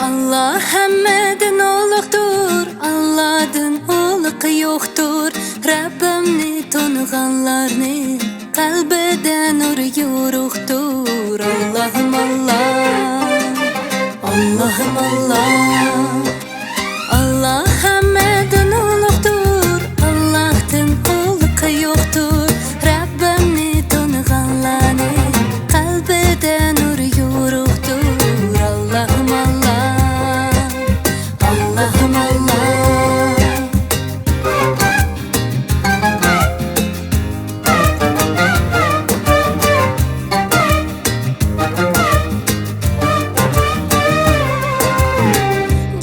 Allah hemmeden uluqdur, Allah'dan uluq yoxdur. Rabbimni tanıganlarni kalbide nur yoruqdur. Allah'ım Allah, Allah'ım Allah. Allah hemmeden uluqdur, Allah'tan uluq yoxdur. Rabbimni tanıganlarni kalbide nur yoruqdur. Allah'ım Allah, Allah'ım Allah.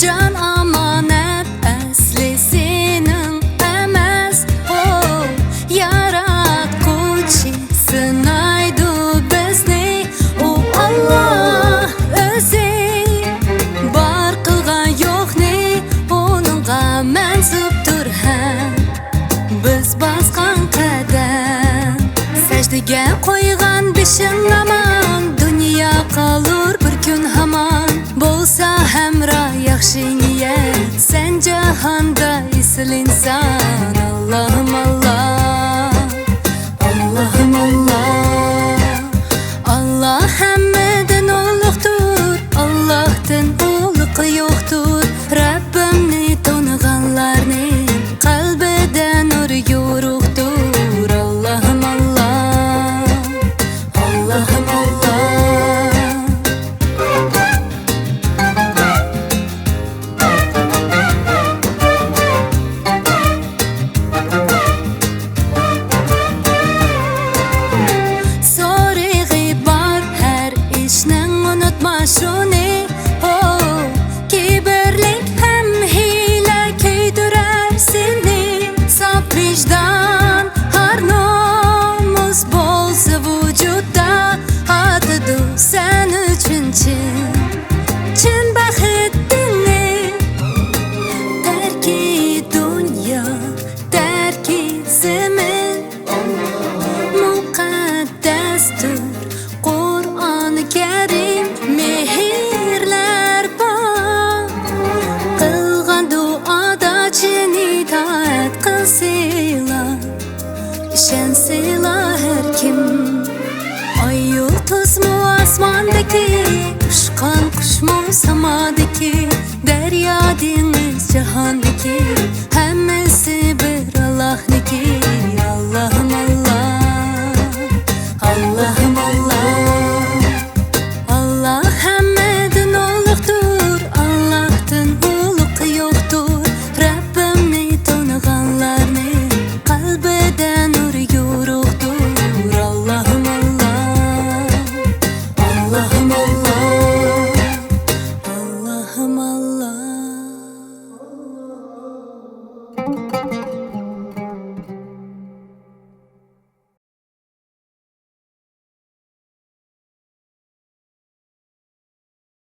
Can amanet asli senin emas, oh, yaratquchi sınaydı bizni, oh Allah o'zi bar qilgan yo'qni uningga mansubdir ham. Biz bosgan qadam sajdaga qo'ygan beshing aman, dunyo qolur bir kun hamon. Bo'lsa hamra yaxshi niyat, sen jahonda eslinsan. Allohim Allah, Allohim Allah. Allah hamma